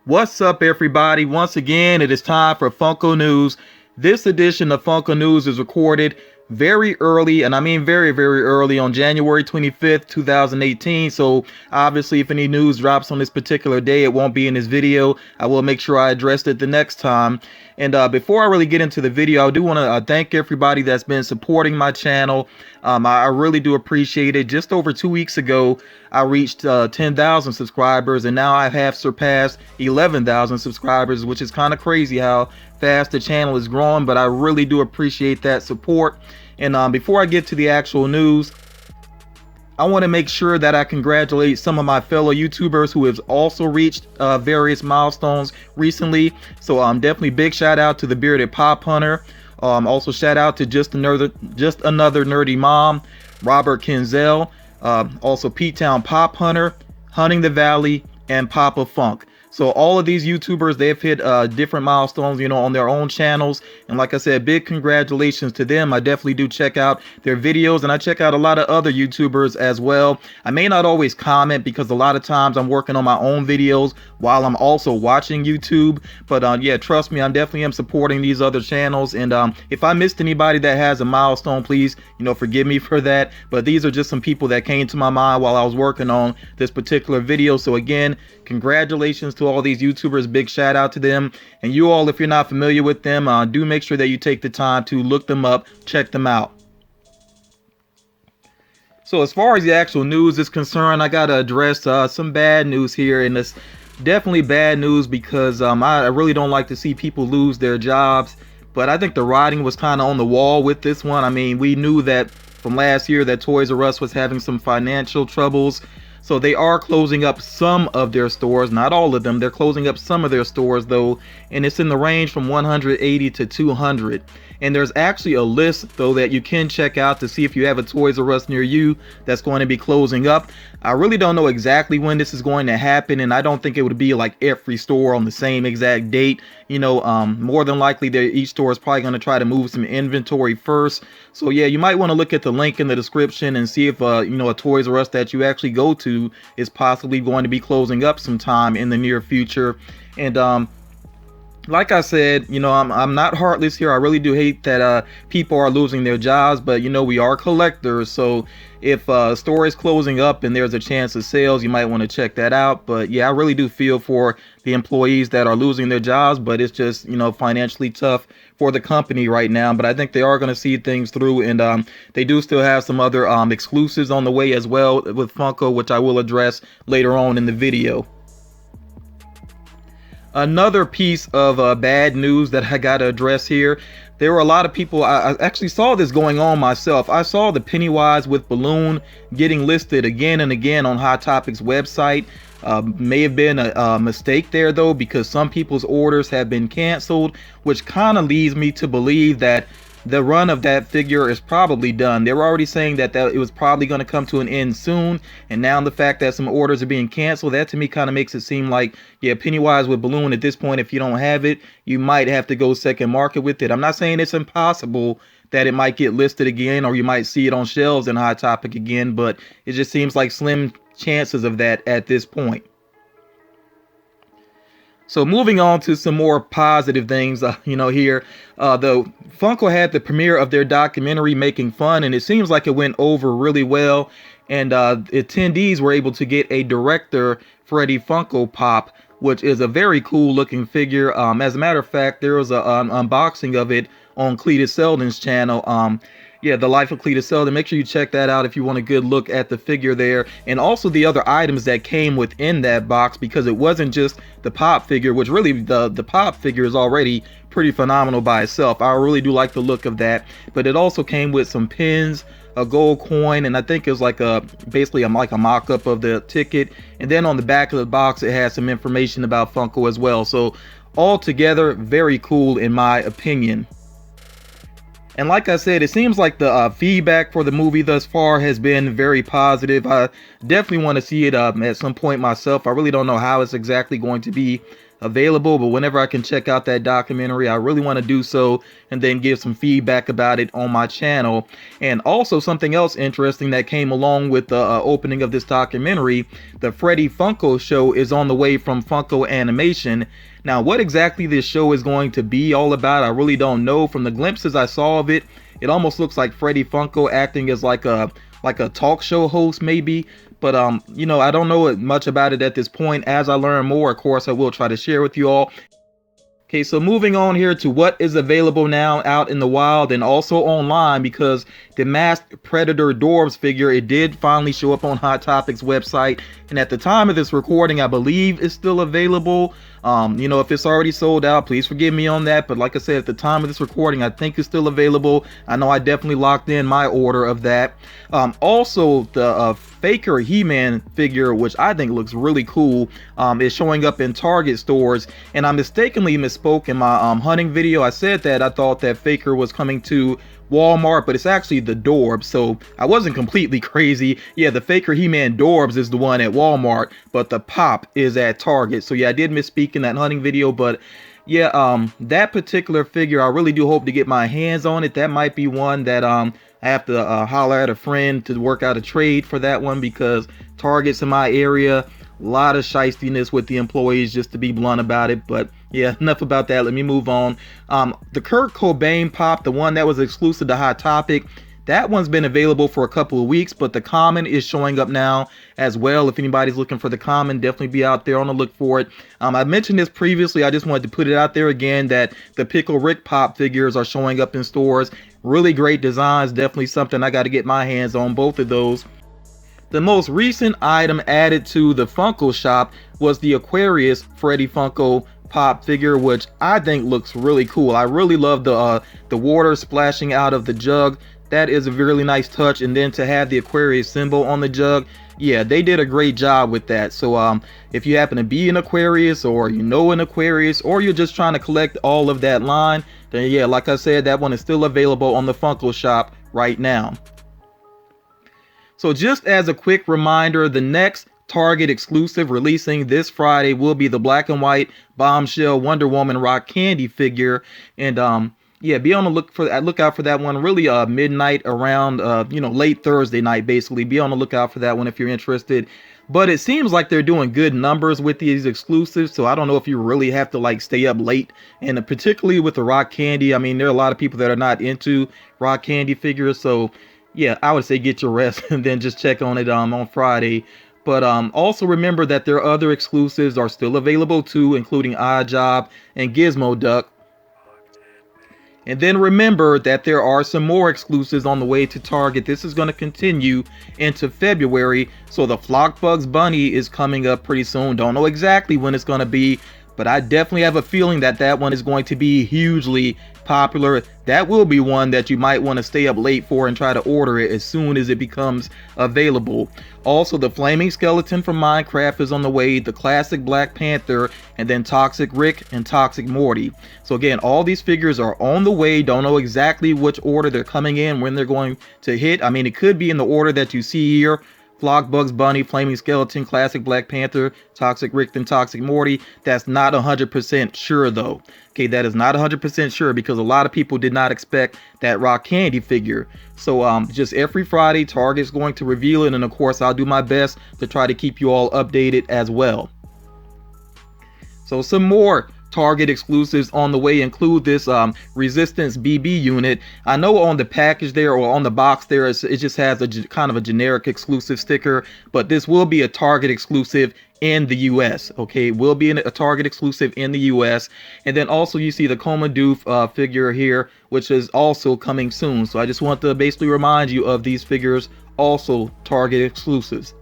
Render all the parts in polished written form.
What's up, everybody? Once again, it is time for Funko News. This edition of Funko News is recorded very early, and I mean very, very early, on January 25th, 2018. So obviously, if any news drops on this particular day, it won't be in this video. I will make sure I address it the next time. And before I really get into the video, I do want to thank everybody that's been supporting my channel. I really do appreciate it. Just over 2 weeks ago, I reached 10,000 subscribers, and now I have surpassed 11,000 subscribers, which is kind of crazy how fast the channel is growing, but I really do appreciate that support. And before I get to the actual news, I want to make sure that I congratulate some of my fellow YouTubers who have also reached various milestones recently. So definitely big shout out to the Bearded Pop Hunter. Also shout out to just another nerdy mom, Robert Kinzel. Also Pete Town Pop Hunter, Hunting the Valley, and Papa Funk. So all of these YouTubers, they've hit different milestones, you know, on their own channels. And like I said, big congratulations to them. I definitely do check out their videos, and I check out a lot of other YouTubers as well. I may not always comment because a lot of times I'm working on my own videos while I'm also watching YouTube. But yeah, trust me, I definitely am supporting these other channels. And if I missed anybody that has a milestone, please, you know, forgive me for that. But these are just some people that came to my mind while I was working on this particular video. So again, congratulations to all these YouTubers. Big shout out to them. And you all, if you're not familiar with them, do make sure that you take the time to look them up, check them out. So as far as the actual news is concerned, I gotta address some bad news here, and it's definitely bad news because I really don't like to see people lose their jobs. But I think the writing was kind of on the wall with this one. I mean, we knew that from last year that Toys R Us was having some financial troubles. So they are closing up some of their stores, not all of them. They're closing up some of their stores though, and it's in the range from 180 to 200. And there's actually a list though that you can check out to see if you have a Toys R Us near you that's going to be closing up. I really don't know exactly when this is going to happen, and I don't think it would be like every store on the same exact date. You know, more than likely each store is probably going to try to move some inventory first. So yeah, you might want to look at the link in the description and see if you know, a Toys R Us that you actually go to is possibly going to be closing up sometime in the near future. And like I said, you know, I'm not heartless here. I really do hate that people are losing their jobs, but you know, we are collectors. So if a store is closing up and there's a chance of sales, you might want to check that out. But yeah, I really do feel for the employees that are losing their jobs, but it's just, you know, financially tough for the company right now. But I think they are going to see things through, and they do still have some other exclusives on the way as well with Funko, which I will address later on in the video. Another piece of bad news that I got to address here. There were a lot of people, I actually saw this going on myself. I saw the Pennywise with balloon getting listed again and again on Hot Topics website. May have been a mistake there though, because some people's orders have been canceled, which kind of leads me to believe that the run of that figure is probably done. They were already saying that it was probably going to come to an end soon, and now the fact that some orders are being canceled, that to me kind of makes it seem like, yeah, Pennywise with balloon at this point, if you don't have it, you might have to go second market with it. I'm not saying it's impossible that it might get listed again, or you might see it on shelves in Hot Topic again, but it just seems like slim chances of that at this point. So moving on to some more positive things, you know, here, the Funko had the premiere of their documentary Making Fun, and it seems like it went over really well. And attendees were able to get a director Freddy Funko Pop, which is a very cool looking figure. As a matter of fact, there was an unboxing of it on Cletus Selden's channel. Yeah, The Life of Cletus Selden. Make sure you check that out if you want a good look at the figure there, and also the other items that came within that box, because it wasn't just the pop figure, which really the pop figure is already pretty phenomenal by itself. I really do like the look of that, but it also came with some pins, a gold coin, and I think it was like basically like a mock-up of the ticket. And then on the back of the box, it has some information about Funko as well. So altogether, very cool in my opinion. And like I said, it seems like the feedback for the movie thus far has been very positive. I definitely want to see it at some point myself. I really don't know how it's exactly going to be available, but whenever I can check out that documentary, I really want to do so and then give some feedback about it on my channel. And also something else interesting that came along with the opening of this documentary, the Freddy Funko show is on the way from Funko Animation. Now, what exactly this show is going to be all about, I really don't know. From the glimpses I saw of it, it almost looks like Freddy Funko acting as like a talk show host maybe. But you know, I don't know much about it at this point. As I learn more, of course, I will try to share with you all. Okay, so moving on here to what is available now out in the wild and also online, because the Masked Predator Dorbs figure, it did finally show up on Hot Topics website, and at the time of this recording, I believe it's still available. You know, if it's already sold out, please forgive me on that, but like I said, at the time of this recording, I think it's still available. I know I definitely locked in my order of that. Also, the Faker He-Man figure, which I think looks really cool, is showing up in Target stores, and I mistakenly misspoke in my hunting video. I said that I thought that Faker was coming to Walmart, but it's actually the Dorbs, so I wasn't completely crazy. Yeah, the Faker He-Man Dorbs is the one at Walmart, but the Pop is at Target. So yeah, I did misspeak in that hunting video, but yeah, that particular figure, I really do hope to get my hands on it. That might be one that I have to holler at a friend to work out a trade for that one, because Target's in my area. A lot of shystiness with the employees, just to be blunt about it. But yeah, enough about that. Let me move on. The Kurt Cobain Pop, the one that was exclusive to Hot Topic, that one's been available for a couple of weeks, but the common is showing up now as well. If anybody's looking for the common, definitely be out there on the look for it. I mentioned this previously. I just wanted to put it out there again that the Pickle Rick Pop figures are showing up in stores. Really great designs. Definitely something I got to get my hands on, both of those. The most recent item added to the Funko shop was the Aquarius Freddy Funko Pop figure, which I think looks really cool. I really love the water splashing out of the jug. That is a really nice touch, and then to have the Aquarius symbol on the jug, yeah, they did a great job with that. So if you happen to be an Aquarius, or you know an Aquarius, or you're just trying to collect all of that line, then yeah, like I said, that one is still available on the Funko shop right now. So just as a quick reminder, the next Target exclusive releasing this Friday will be the black and white Bombshell Wonder Woman Rock Candy figure. And yeah, be on the lookout for that one. Really midnight, around you know, late Thursday night basically. Be on the lookout for that one if you're interested. But it seems like they're doing good numbers with these exclusives, so I don't know if you really have to like stay up late. And particularly with the Rock Candy, I mean, there are a lot of people that are not into Rock Candy figures, so yeah, I would say get your rest and then just check on it on Friday. But also remember that their other exclusives are still available too, including Odd Job and Gizmo Duck. And then remember that there are some more exclusives on the way to Target. This is going to continue into February. So the Flock Bugs Bunny is coming up pretty soon. Don't know exactly when it's going to be, but I definitely have a feeling that that one is going to be hugely popular. That will be one that you might want to stay up late for and try to order it as soon as it becomes available. Also, the Flaming Skeleton from Minecraft is on the way, the classic Black Panther, and then Toxic Rick and Toxic Morty. So again, all these figures are on the way. Don't know exactly which order they're coming in, when they're going to hit. I mean, it could be in the order that you see here: Flock Bugs Bunny, Flaming Skeleton, Classic Black Panther, Toxic Rick, and Toxic Morty. That's not 100% sure though. Okay, that is not 100% sure, because a lot of people did not expect that Rock Candy figure. So just every Friday, Target's going to reveal it, and of course I'll do my best to try to keep you all updated as well. So some more Target exclusives on the way include this Resistance BB unit. I know on the package there, or on the box there, it just has a kind of a generic exclusive sticker, but this will be a Target exclusive in the US. Okay, it will be a Target exclusive in the US. And then also you see the Coma Doof figure here, which is also coming soon. So I just want to basically remind you of these figures, also Target exclusives.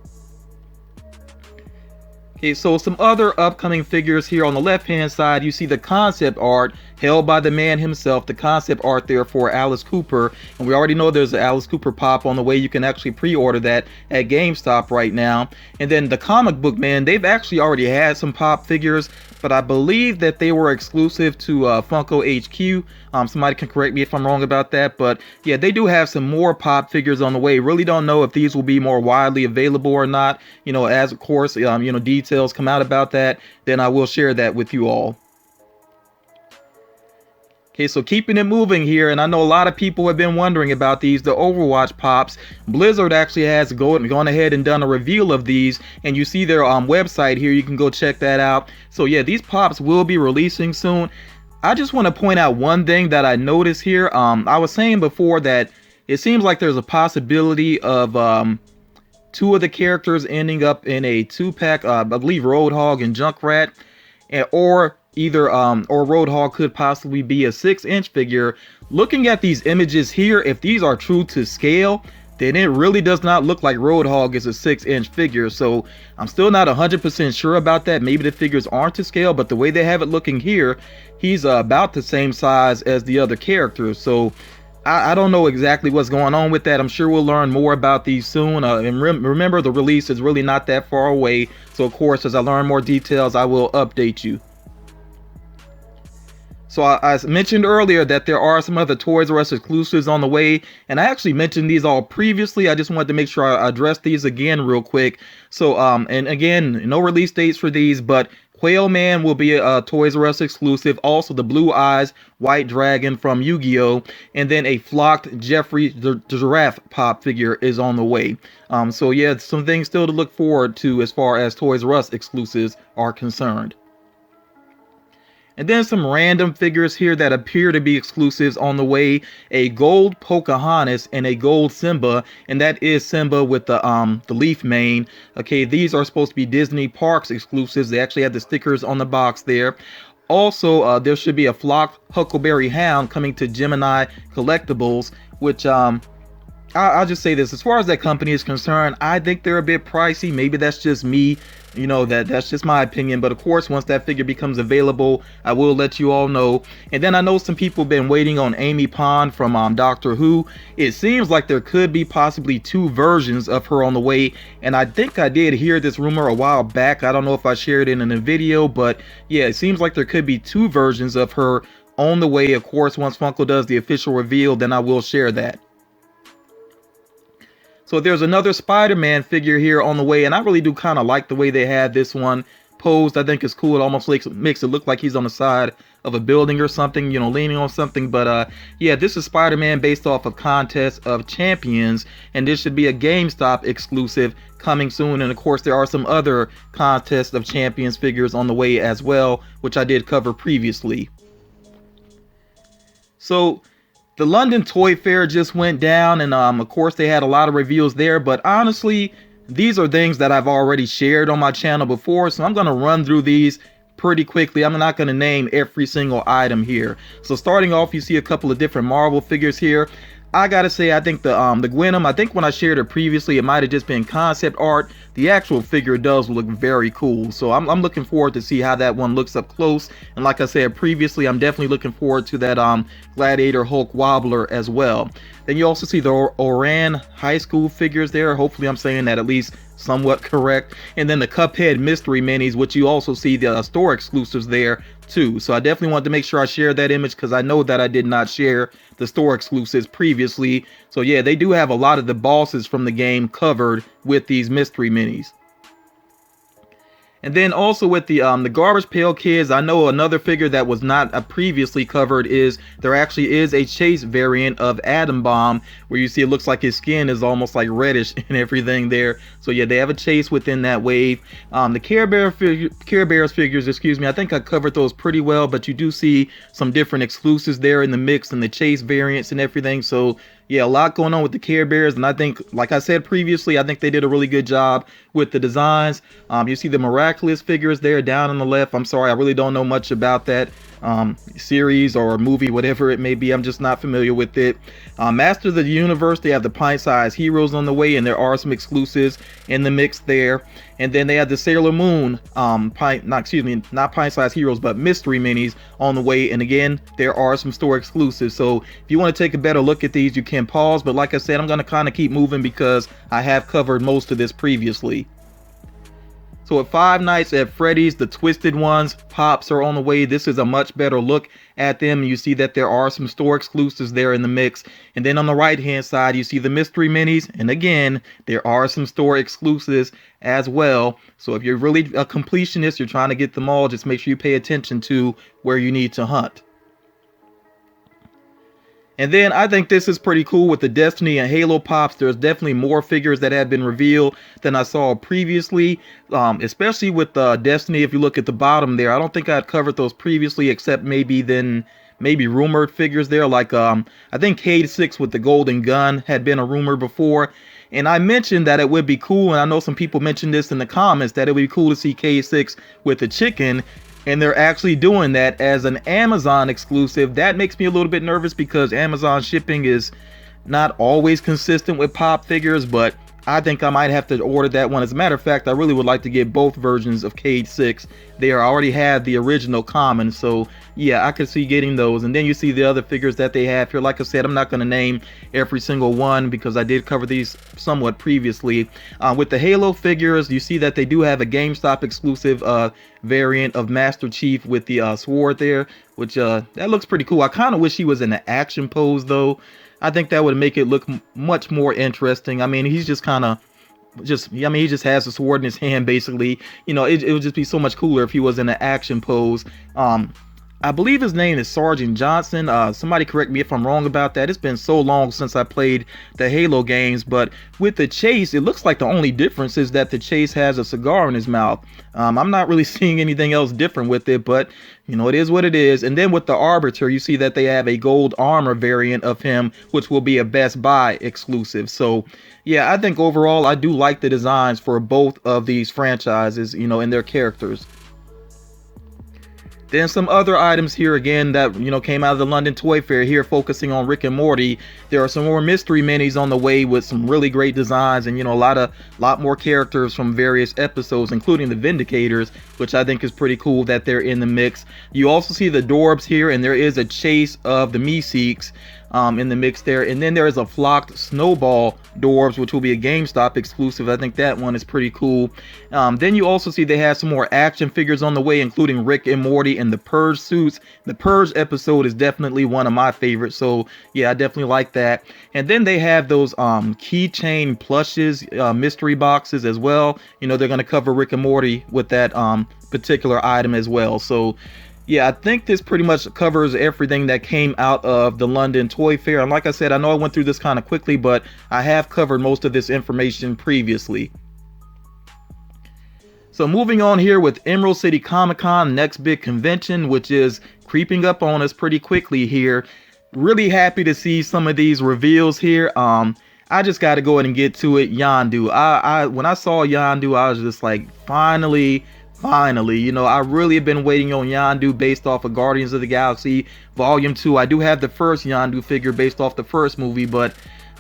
Okay, so some other upcoming figures here. On the left hand side, you see the concept art held by the man himself, the concept art there for Alice Cooper. And we already know there's an Alice Cooper pop on the way. You can actually pre-order that at GameStop right now. And then the comic book man, they've actually already had some pop figures, but I believe that they were exclusive to Funko HQ. Somebody can correct me if I'm wrong about that, but yeah, they do have some more pop figures on the way. Really don't know if these will be more widely available or not. As of course, details come out about that, then I will share that with you all. Okay, so keeping it moving here, and I know a lot of people have been wondering about these, the Overwatch pops. Blizzard actually has gone ahead and done a reveal of these, and you see their website here. You can go check that out. So yeah, these pops will be releasing soon. I just want to point out one thing that I noticed here. I was saying before that it seems like there's a possibility of two of the characters ending up in a 2-pack, I believe Roadhog and Junkrat, or Roadhog could possibly be a 6-inch figure. Looking at these images here, if these are true to scale, then it really does not look like Roadhog is a 6-inch figure. So I'm still not 100% sure about that. Maybe the figures aren't to scale, but the way they have it looking here, he's about the same size as the other characters. So I don't know exactly what's going on with that. I'm sure we'll learn more about these soon. And remember, the release is really not that far away. So of course, as I learn more details, I will update you. So I mentioned earlier that there are some other Toys R Us exclusives on the way, and I actually mentioned these all previously. I just wanted to make sure I address these again real quick. So and again, no release dates for these, but Quail-Man will be a Toys R Us exclusive. Also, the Blue Eyes White Dragon from Yu-Gi-Oh! And then a flocked Geoffrey the Giraffe pop figure is on the way. So yeah, some things still to look forward to as far as Toys R Us exclusives are concerned. And then some random figures here that appear to be exclusives on the way. A gold Pocahontas and a gold Simba, and that is Simba with the leaf mane. Okay, these are supposed to be Disney Parks exclusives. They actually have the stickers on the box there. Also, there should be a flocked Huckleberry Hound coming to Gemini Collectibles, which I'll just say this, as far as that company is concerned, I think they're a bit pricey. Maybe that's just me, that's just my opinion. But of course, once that figure becomes available, I will let you all know. And then I know some people have been waiting on Amy Pond from Doctor Who. It seems like there could be possibly 2 versions of her on the way. And I think I did hear this rumor a while back. I don't know if I shared it in a video, but yeah, it seems like there could be 2 versions of her on the way. Of course, once Funko does the official reveal, then I will share that. So there's another Spider-Man figure here on the way, and I really do kind of like the way they had this one posed. I think it's cool. It almost makes it look like he's on the side of a building or something, leaning on something. But yeah, this is Spider-Man based off of Contest of Champions, and this should be a GameStop exclusive coming soon. And of course, there are some other Contest of Champions figures on the way as well, which I did cover previously. So the London Toy Fair just went down, and of course they had a lot of reviews there, but honestly, these are things that I've already shared on my channel before, so I'm going to run through these pretty quickly. I'm not going to name every single item here. So starting off, you see a couple of different Marvel figures here. I gotta say, I think the Gwenom, I think when I shared it previously, it might have just been concept art. The actual figure does look very cool, so I'm looking forward to see how that one looks up close. And like I said previously, I'm definitely looking forward to that Gladiator Hulk Wobbler as well. Then you also see the Oran High School figures there. Hopefully I'm saying that at least somewhat correct. And then the Cuphead Mystery Minis, which you also see the store exclusives there too. So I definitely wanted to make sure I shared that image, because I know that I did not share the store exclusives previously. So yeah, they do have a lot of the bosses from the game covered with these mystery minis. And then also with the Garbage Pail Kids, I know another figure that was not previously covered is there actually is a Chase variant of Atom Bomb, where you see it looks like his skin is almost like reddish and everything there. So yeah, they have a Chase within that wave. The Care Bears figures, excuse me, I think I covered those pretty well, but you do see some different exclusives there in the mix and the Chase variants and everything. So yeah, a lot going on with the Care Bears, and I think, like I said previously, I think they did a really good job with the designs. You see the Miraculous figures there down on the left. I'm sorry, I really don't know much about that. series or movie, whatever it may be. I'm just not familiar with it. Masters of the Universe, they have the pint-sized heroes on the way, and there are some exclusives in the mix there. And then they have the Sailor Moon, not pint-sized heroes, but mystery minis on the way. And again, there are some store exclusives. So if you want to take a better look at these, you can pause. But like I said, I'm going to kind of keep moving because I have covered most of this previously. So at Five Nights at Freddy's, the Twisted Ones pops are on the way. This is a much better look at them. You see that there are some store exclusives there in the mix. And then on the right hand side, you see the mystery minis. And again, there are some store exclusives as well. So if you're really a completionist, you're trying to get them all, just make sure you pay attention to where you need to hunt. And then I think this is pretty cool with the Destiny and Halo pops. There's definitely more figures that have been revealed than I saw previously, especially with Destiny. If you look at the bottom there, I don't think I'd covered those previously, except maybe rumored figures there. Like I think Cade 6 with the golden gun had been a rumor before. And I mentioned that it would be cool, and I know some people mentioned this in the comments, that it would be cool to see Cade 6 with the chicken. And they're actually doing that as an Amazon exclusive. That makes me a little bit nervous because Amazon shipping is not always consistent with pop figures, but I think I might have to order that one. As a matter of fact, I really would like to get both versions of Cade 6. They already have the original common, so yeah, I could see getting those. And then you see the other figures that they have here. Like I said, I'm not going to name every single one because I did cover these somewhat previously. With the Halo figures, you see that they do have a GameStop exclusive variant of Master Chief with the sword there, which that looks pretty cool. I kind of wish he was in the action pose though. I think that would make it look much more interesting. I mean, he's just kind of he just has a sword in his hand, basically. You know, it would just be so much cooler if he was in an action pose. I believe his name is Sergeant Johnson. Somebody correct me if I'm wrong about that. It's been so long since I played the Halo games, but with the Chase, it looks like the only difference is that the Chase has a cigar in his mouth. I'm not really seeing anything else different with it, but you know, it is what it is. And then with the Arbiter, you see that they have a gold armor variant of him, which will be a Best Buy exclusive. So yeah, I think overall I do like the designs for both of these franchises, you know, and their characters. Then some other items here again that, you know, came out of the London Toy Fair here, focusing on Rick and Morty. There are some more mystery minis on the way with some really great designs, and you know, a lot more characters from various episodes, including the Vindicators, which I think is pretty cool that they're in the mix. You also see the Dorbs here, and there is a chase of the Meeseeks in the mix there. And then there is a flocked Snowball Dorbs, which will be a GameStop exclusive. I think that one is pretty cool. Then you also see they have some more action figures on the way, including Rick and Morty and the Purge suits. The Purge episode is definitely one of my favorites, so yeah, I definitely like that. And then they have those keychain plushes, mystery boxes as well. You know, they're going to cover Rick and Morty with that particular item as well. So yeah, I think this pretty much covers everything that came out of the London Toy Fair. And like I said, I know I went through this kind of quickly, but I have covered most of this information previously. So moving on here with Emerald City Comic Con, next big convention, which is creeping up on us pretty quickly here. Really happy to see some of these reveals here. I just got to go ahead and get to it. Yondu. When I saw Yondu, I was just like, finally, you know, I really have been waiting on Yondu based off of Guardians of the Galaxy Volume 2. I do have the first Yondu figure based off the first movie, but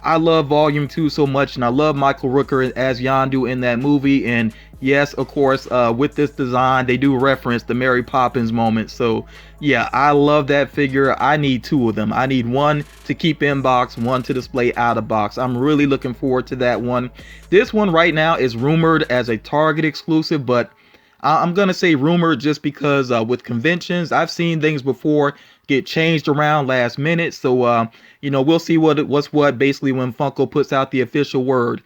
I love Volume 2 so much, and I love Michael Rooker as Yondu in that movie. And yes, of course, with this design, they do reference the Mary Poppins moment. So yeah, I love that figure. I need two of them. I need one to keep in box, one to display out of box. I'm really looking forward to that one. This one right now is rumored as a Target exclusive, but I'm going to say rumored just because with conventions, I've seen things before get changed around last minute. So, you know, we'll see what's what basically when Funko puts out the official word.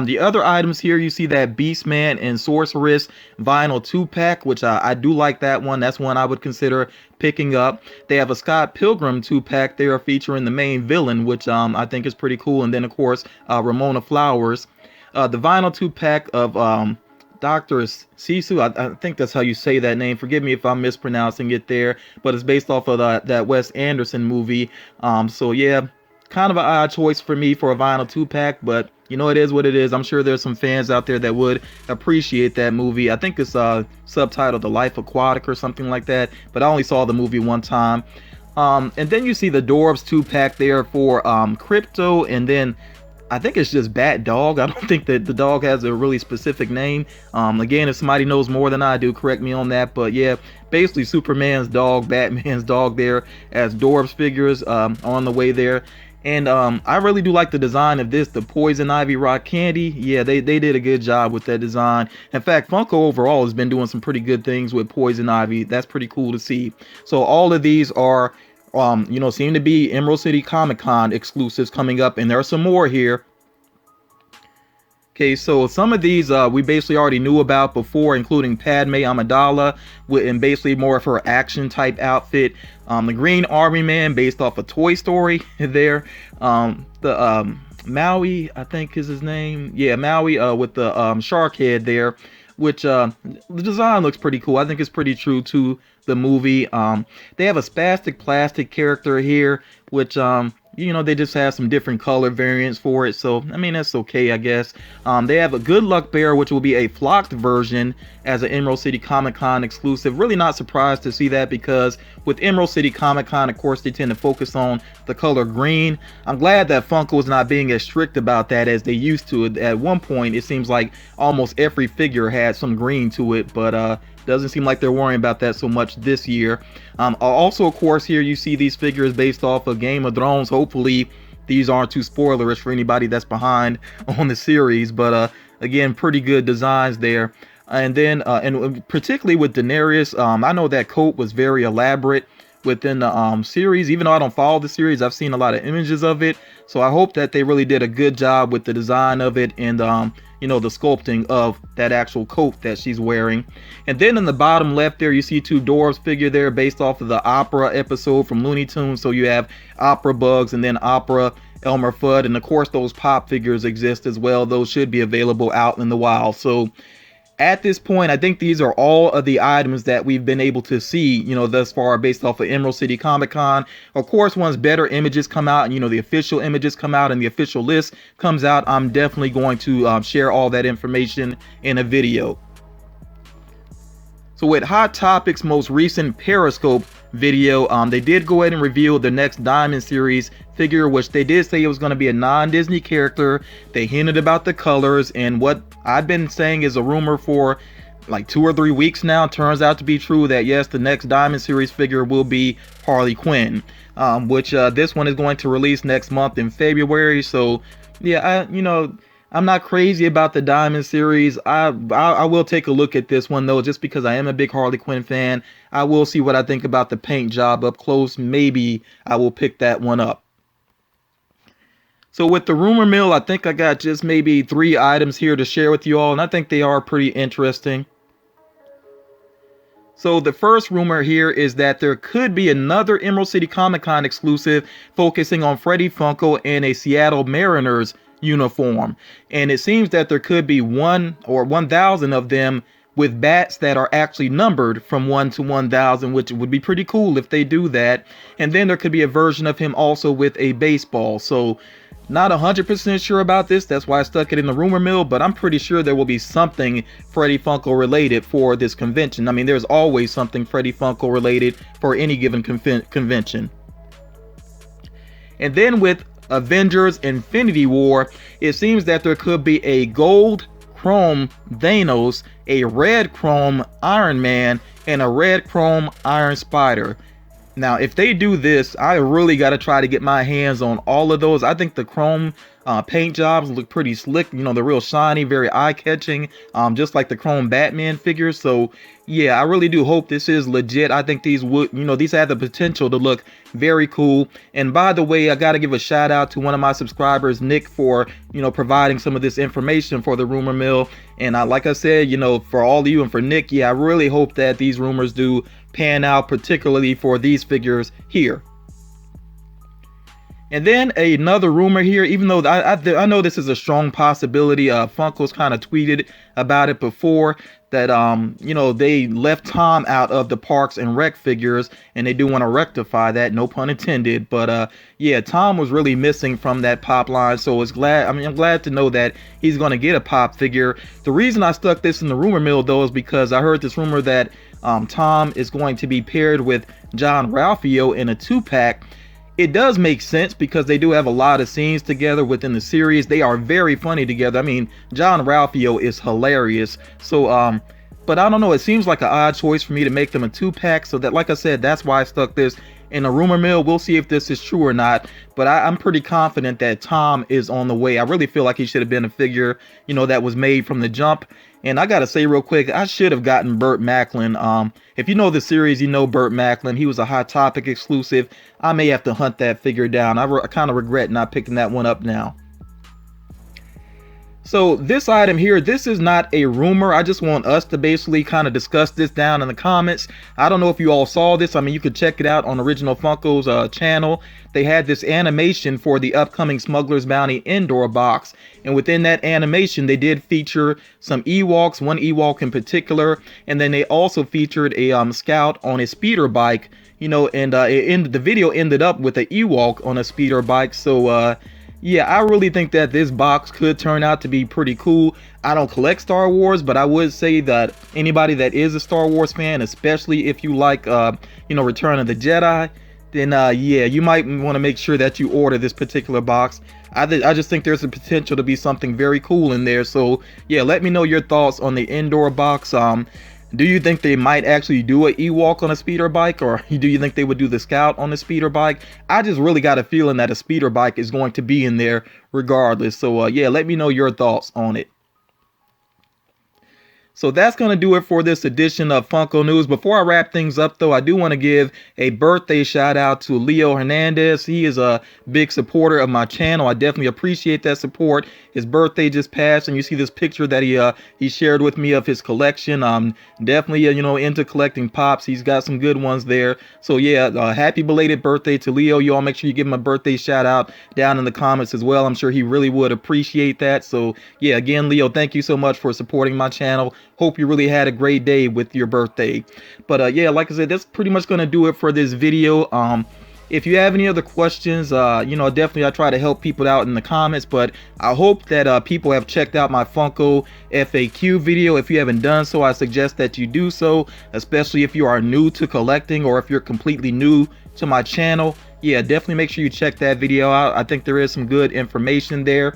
The other items here, you see that Beastman and Sorceress vinyl 2-pack, which I do like that one. That's one I would consider picking up. They have a Scott Pilgrim 2-pack. They are featuring the main villain, which I think is pretty cool. And then, of course, Ramona Flowers. The vinyl 2-pack of Dr. Sisu, I think that's how you say that name. Forgive me if I'm mispronouncing it there, but it's based off of that Wes Anderson movie. So yeah, kind of an odd choice for me for a vinyl 2-pack, but you know, it is what it is. I'm sure there's some fans out there that would appreciate that movie. I think it's subtitled The Life Aquatic or something like that, but I only saw the movie one time. And then you see the Dwarves 2-pack there for Crypto, and then I think it's just Bat Dog. I don't think that the dog has a really specific name. Again, if somebody knows more than I do, correct me on that. But yeah, basically Superman's dog, Batman's dog there as Dwarves figures on the way there. And I really do like the design of this, the Poison Ivy Rock Candy. Yeah, they did a good job with that design. In fact, Funko overall has been doing some pretty good things with Poison Ivy. That's pretty cool to see. So all of these are you know, seem to be Emerald City Comic Con exclusives coming up, and there are some more here. Okay, so some of these we basically already knew about before, including Padme Amidala, and basically more of her action type outfit. The Green Army Man, based off of Toy Story there. The Maui, I think is his name. Yeah, Maui with the shark head there, which the design looks pretty cool. I think it's pretty true to the movie. They have a spastic plastic character here, which you know, they just have some different color variants for it, so I mean, that's okay, I guess. They have a Good Luck Bear, which will be a flocked version as an Emerald City Comic Con exclusive. Really not surprised to see that, because with Emerald City Comic Con, of course, they tend to focus on the color green. I'm glad that Funko is not being as strict about that as they used to. At one point, it seems like almost every figure had some green to it, but doesn't seem like they're worrying about that so much this year. Also, of course, here you see these figures based off of Game of Thrones. Hopefully these aren't too spoilerish for anybody that's behind on the series, but again, pretty good designs there. And then and particularly with Daenerys, I know that coat was very elaborate within the series. Even though I don't follow the series, I've seen a lot of images of it, so I hope that they really did a good job with the design of it, and you know, the sculpting of that actual coat that she's wearing. And then in the bottom left there, you see two Dwarves figure there based off of the Opera episode from Looney Tunes. So you have Opera Bugs and then Opera Elmer Fudd, and of course those pop figures exist as well. Those should be available out in the wild. So at this point, I think these are all of the items that we've been able to see, you know, thus far based off of Emerald City Comic Con. Of course, once better images come out, and you know, the official images come out and the official list comes out, I'm definitely going to share all that information in a video. So with Hot Topic's most recent Periscope video, they did go ahead and reveal the next Diamond Series figure, which they did say it was going to be a non-Disney character. They hinted about the colors, and what I've been saying is a rumor for like 2 or 3 weeks now turns out to be true, that yes, the next Diamond Series figure will be Harley Quinn, which this one is going to release next month in February. So yeah, you know, I'm not crazy about the Diamond Series. I will take a look at this one though, just because I am a big Harley Quinn fan. I will see what I think about the paint job up close. Maybe I will pick that one up. So with the rumor mill, I think I got just maybe 3 items here to share with you all, and I think they are pretty interesting. So the first rumor here is that there could be another Emerald City Comic Con exclusive focusing on Freddie Funko in a Seattle Mariners uniform, and it seems that there could be 1 or 1,000 of them with bats that are actually numbered from 1 to 1,000, which would be pretty cool if they do that. And then there could be a version of him also with a baseball. So not 100% sure about this, that's why I stuck it in the rumor mill, but I'm pretty sure there will be something Freddie Funko related for this convention. I mean, there's always something Freddie Funko related for any given convention. And then with Avengers Infinity War, it seems that there could be a gold chrome Thanos, a red chrome Iron Man, and a red chrome Iron Spider. Now, if they do this, I really got to try to get my hands on all of those. I think the chrome paint jobs look pretty slick. You know, they're real shiny, very eye-catching, just like the chrome Batman figures. So, yeah, I really do hope this is legit. I think these would, you know, these have the potential to look very cool. And by the way, I got to give a shout out to one of my subscribers, Nick, for, you know, providing some of this information for the rumor mill. And like I said, you know, for all of you and for Nick, yeah, I really hope that these rumors do pan out, particularly for these figures here. And then another rumor here, even though I know this is a strong possibility, Funko's kind of tweeted about it before, that you know, they left Tom out of the Parks and Rec figures, and they do want to rectify that, no pun intended. But yeah, Tom was really missing from that pop line, so I'm glad to know that he's going to get a pop figure. The reason I stuck this in the rumor mill though is because I heard this rumor that Tom is going to be paired with John Ralphio in a 2-pack. It does make sense because they do have a lot of scenes together within the series. They are very funny together. I mean, John Ralphio is hilarious. So, but I don't know. It seems like an odd choice for me to make them a 2-pack. So that, like I said, that's why I stuck this in a rumor mill. We'll see if this is true or not. But I'm pretty confident that Tom is on the way. I really feel like he should have been a figure, you know, that was made from the jump. And I gotta say real quick, I should have gotten Burt Macklin. If you know the series, you know Burt Macklin. He was a Hot Topic exclusive. I may have to hunt that figure down. I kind of regret not picking that one up now. So this item here, this is not a rumor. I just want us to basically kind of discuss this down in the comments. I don't know if you all saw this. I mean, you could check it out on Original Funko's channel. They had this animation for the upcoming Smuggler's Bounty indoor box. And within that animation, they did feature some Ewoks, one Ewok in particular. And then they also featured a scout on a speeder bike, you know, and the video ended up with an Ewok on a speeder bike. So, yeah, I really think that this box could turn out to be pretty cool. I don't collect Star Wars, but I would say that anybody that is a Star Wars fan, especially if you like, you know, Return of the Jedi, then yeah, you might want to make sure that you order this particular box. I just think there's a potential to be something very cool in there. So yeah, let me know your thoughts on the indoor box. Do you think they might actually do an Ewok on a speeder bike, or do you think they would do the Scout on a speeder bike? I just really got a feeling that a speeder bike is going to be in there regardless. So yeah, let me know your thoughts on it. So that's going to do it for this edition of Funko News. Before I wrap things up, though, I do want to give a birthday shout out to Leo Hernandez. He is a big supporter of my channel. I definitely appreciate that support. His birthday just passed, and you see this picture that he shared with me of his collection. Definitely, you know, into collecting pops. He's got some good ones there. So yeah, happy belated birthday to Leo. You all make sure you give him a birthday shout out down in the comments as well. I'm sure he really would appreciate that. So yeah, again, Leo, thank you so much for supporting my channel. Hope you really had a great day with your birthday. But yeah, like I said, that's pretty much going to do it for this video. If you have any other questions, you know, definitely I try to help people out in the comments. But I hope that people have checked out my Funko FAQ video. If you haven't done so, I suggest that you do so, especially if you are new to collecting or if you're completely new to my channel. Yeah, definitely make sure you check that video out. I think there is some good information there.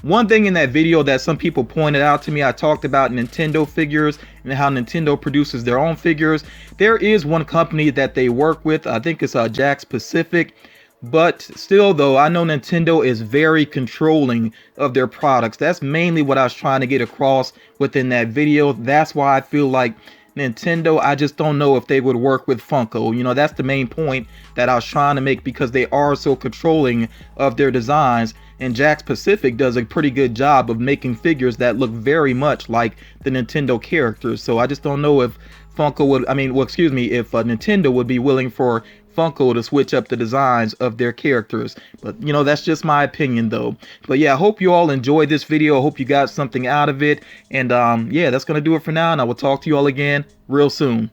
One thing in that video that some people pointed out to me, I talked about Nintendo figures and how Nintendo produces their own figures. There is one company that they work with. I think it's Jakks Pacific. But still, though, I know Nintendo is very controlling of their products. That's mainly what I was trying to get across within that video. That's why I feel like Nintendo, I just don't know if they would work with Funko. You know, that's the main point that I was trying to make, because they are so controlling of their designs. And Jakks Pacific does a pretty good job of making figures that look very much like the Nintendo characters. So I just don't know if Funko would, if Nintendo would be willing for Funko to switch up the designs of their characters. But you know, that's just my opinion though. But yeah, I hope you all enjoyed this video. I hope you got something out of it. And yeah, that's gonna do it for now, and I will talk to you all again real soon.